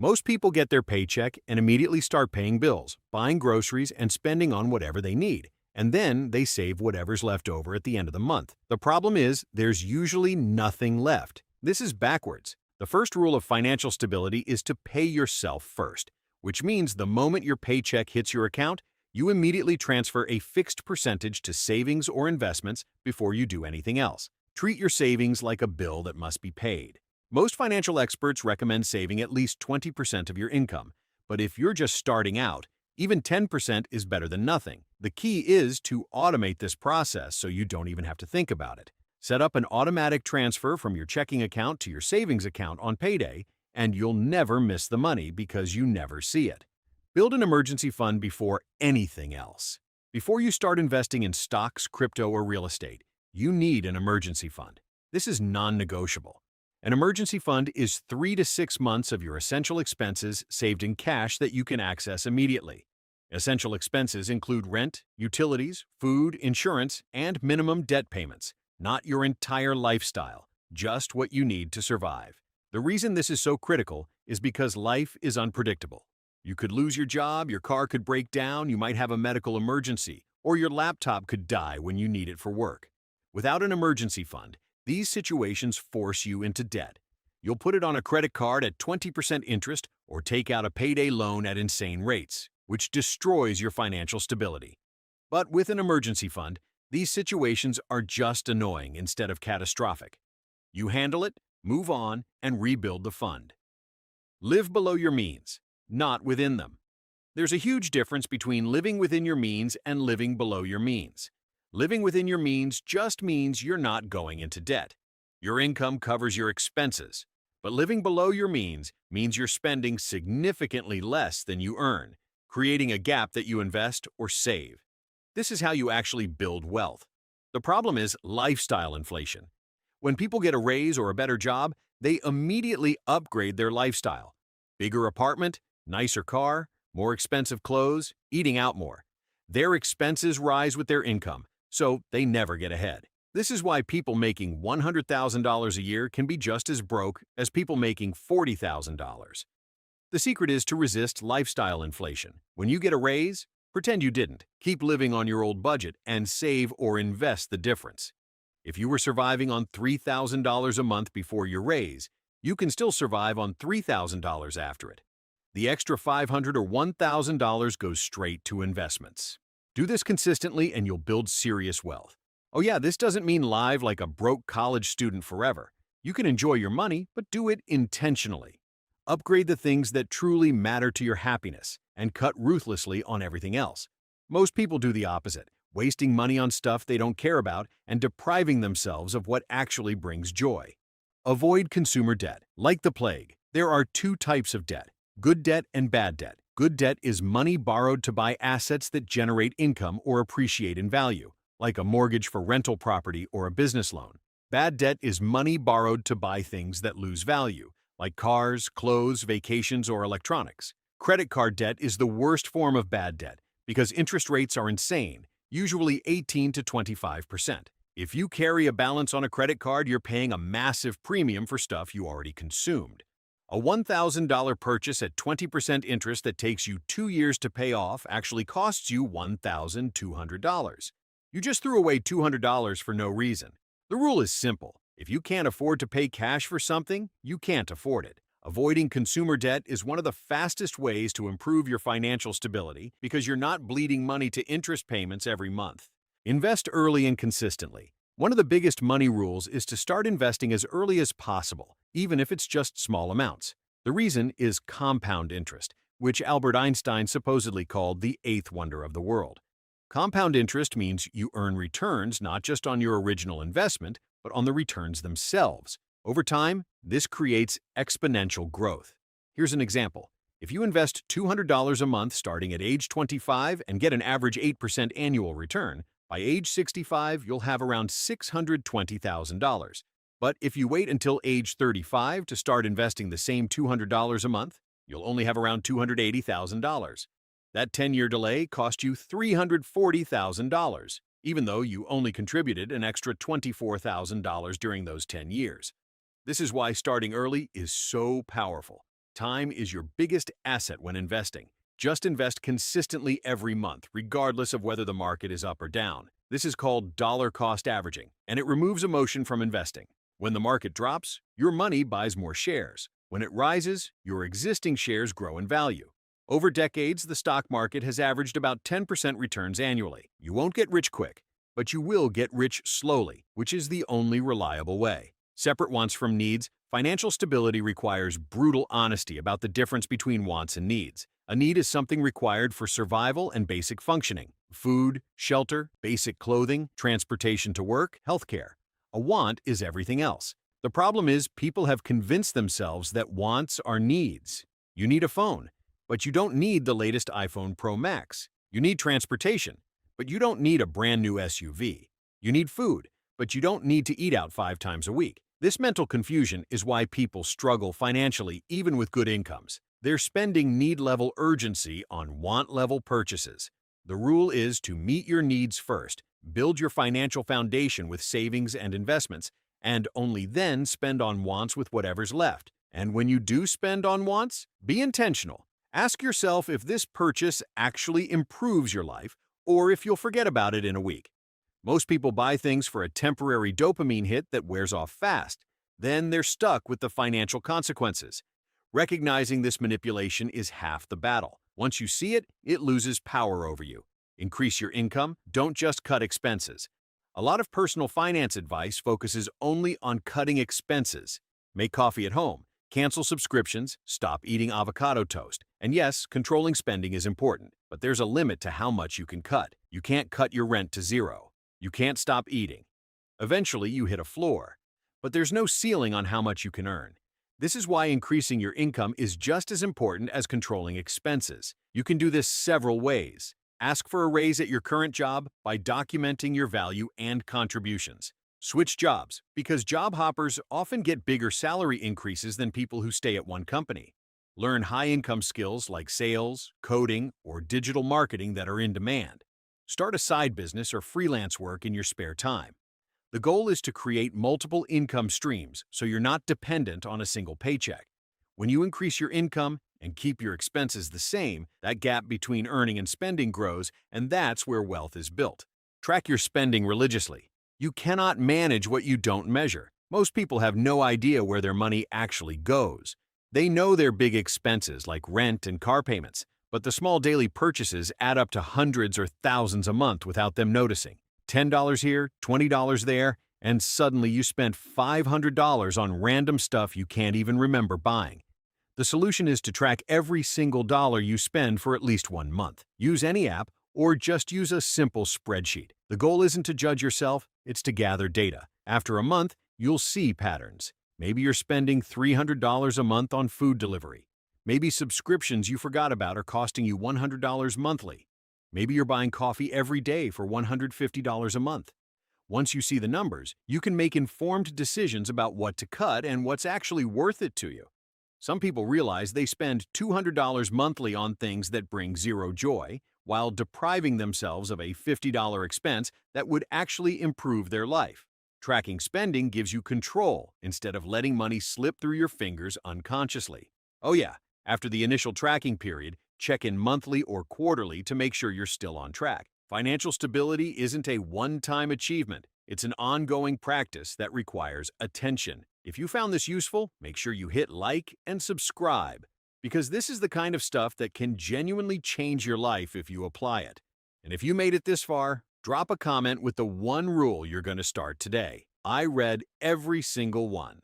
Most people get their paycheck and immediately start paying bills, buying groceries, and spending on whatever they need. And then they save whatever's left over at the end of the month. The problem is, there's usually nothing left. This is backwards. The first rule of financial stability is to pay yourself first, which means the moment your paycheck hits your account, you immediately transfer a fixed percentage to savings or investments before you do anything else. Treat your savings like a bill that must be paid. Most financial experts recommend saving at least 20% of your income, but if you're just starting out, even 10% is better than nothing. The key is to automate this process so you don't even have to think about it. Set up an automatic transfer from your checking account to your savings account on payday, and you'll never miss the money because you never see it. Build an emergency fund before anything else. Before you start investing in stocks, crypto, or real estate, you need an emergency fund. This is non-negotiable. An emergency fund is 3 to 6 months of your essential expenses saved in cash that you can access immediately. Essential expenses include rent, utilities, food, insurance, and minimum debt payments, not your entire lifestyle, just what you need to survive. The reason this is so critical is because life is unpredictable. You could lose your job, your car could break down, you might have a medical emergency, or your laptop could die when you need it for work. Without an emergency fund, these situations force you into debt. You'll put it on a credit card at 20% interest or take out a payday loan at insane rates, which destroys your financial stability. But with an emergency fund, these situations are just annoying instead of catastrophic. You handle it, move on, and rebuild the fund. Live below your means, not within them. There's a huge difference between living within your means and living below your means. Living within your means just means you're not going into debt. Your income covers your expenses. But living below your means means you're spending significantly less than you earn, creating a gap that you invest or save. This is how you actually build wealth. The problem is lifestyle inflation. When people get a raise or a better job, they immediately upgrade their lifestyle. Bigger apartment, nicer car, more expensive clothes, eating out more. Their expenses rise with their income, so they never get ahead. This is why people making $100,000 a year can be just as broke as people making $40,000. The secret is to resist lifestyle inflation. When you get a raise, pretend you didn't. Keep living on your old budget and save or invest the difference. If you were surviving on $3,000 a month before your raise, you can still survive on $3,000 after it. The extra $500 or $1,000 goes straight to investments. Do this consistently and you'll build serious wealth. Oh yeah, this doesn't mean live like a broke college student forever. You can enjoy your money, but do it intentionally. Upgrade the things that truly matter to your happiness and cut ruthlessly on everything else. Most people do the opposite, wasting money on stuff they don't care about and depriving themselves of what actually brings joy. Avoid consumer debt. Like the plague, there are two types of debt: good debt and bad debt. Good debt is money borrowed to buy assets that generate income or appreciate in value, like a mortgage for rental property or a business loan. Bad debt is money borrowed to buy things that lose value, like cars, clothes, vacations, or electronics. Credit card debt is the worst form of bad debt because interest rates are insane, usually 18 to 25%. If you carry a balance on a credit card, you're paying a massive premium for stuff you already consumed. A $1,000 purchase at 20% interest that takes you 2 years to pay off actually costs you $1,200. You just threw away $200 for no reason. The rule is simple. If you can't afford to pay cash for something, you can't afford it. Avoiding consumer debt is one of the fastest ways to improve your financial stability because you're not bleeding money to interest payments every month. Invest early and consistently. One of the biggest money rules is to start investing as early as possible, even if it's just small amounts. The reason is compound interest, which Albert Einstein supposedly called the eighth wonder of the world. Compound interest means you earn returns not just on your original investment, but on the returns themselves. Over time, this creates exponential growth. Here's an example. If you invest $200 a month starting at age 25 and get an average 8% annual return, by age 65, you'll have around $620,000. But if you wait until age 35 to start investing the same $200 a month, you'll only have around $280,000. That 10-year delay cost you $340,000, even though you only contributed an extra $24,000 during those 10 years. This is why starting early is so powerful. time is your biggest asset when investing. Just invest consistently every month, regardless of whether the market is up or down. This is called dollar cost averaging, and it removes emotion from investing. When the market drops, your money buys more shares. When it rises, your existing shares grow in value. Over decades, the stock market has averaged about 10% returns annually. You won't get rich quick, but you will get rich slowly, which is the only reliable way. Separate wants from needs, financial stability requires brutal honesty about the difference between wants and needs. A need is something required for survival and basic functioning: food, shelter, basic clothing, transportation to work, healthcare. A want is everything else. The problem is people have convinced themselves that wants are needs. You need a phone, but you don't need the latest iPhone Pro Max. You need transportation, but you don't need a brand new SUV. You need food, but you don't need to eat out 5 times a week. This mental confusion is why people struggle financially even with good incomes. They're spending need-level urgency on want-level purchases. The rule is to meet your needs first, build your financial foundation with savings and investments, and only then spend on wants with whatever's left. And when you do spend on wants, be intentional. Ask yourself if this purchase actually improves your life or if you'll forget about it in a week. Most people buy things for a temporary dopamine hit that wears off fast. Then they're stuck with the financial consequences. Recognizing this manipulation is half the battle. Once you see it, it loses power over you. Increase your income, don't just cut expenses. A lot of personal finance advice focuses only on cutting expenses. Make coffee at home, cancel subscriptions, stop eating avocado toast. And yes, controlling spending is important, but there's a limit to how much you can cut. You can't cut your rent to zero. You can't stop eating. Eventually, you hit a floor, but there's no ceiling on how much you can earn. This is why increasing your income is just as important as controlling expenses. You can do this several ways. Ask for a raise at your current job by documenting your value and contributions. Switch jobs, because job hoppers often get bigger salary increases than people who stay at one company. Learn high-income skills like sales, coding, or digital marketing that are in demand. Start a side business or freelance work in your spare time. The goal is to create multiple income streams so you're not dependent on a single paycheck. When you increase your income and keep your expenses the same, that gap between earning and spending grows, and that's where wealth is built. Track your spending religiously. You cannot manage what you don't measure. Most people have no idea where their money actually goes. They know their big expenses like rent and car payments, but the small daily purchases add up to hundreds or thousands a month without them noticing. $10 here, $20 there, and suddenly you spent $500 on random stuff you can't even remember buying. The solution is to track every single dollar you spend for at least 1 month. Use any app or just use a simple spreadsheet. The goal isn't to judge yourself, it's to gather data. After a month, you'll see patterns. Maybe you're spending $300 a month on food delivery. Maybe subscriptions you forgot about are costing you $100 monthly. Maybe you're buying coffee every day for $150 a month. Once you see the numbers, you can make informed decisions about what to cut and what's actually worth it to you. Some people realize they spend $200 monthly on things that bring zero joy, while depriving themselves of a $50 expense that would actually improve their life. Tracking spending gives you control instead of letting money slip through your fingers unconsciously. Oh yeah, after the initial tracking period, check in monthly or quarterly to make sure you're still on track. Financial stability isn't a one-time achievement. It's an ongoing practice that requires attention. If you found this useful, make sure you hit like and subscribe, because this is the kind of stuff that can genuinely change your life if you apply it. And if you made it this far, drop a comment with the one rule you're going to start today. I read every single one.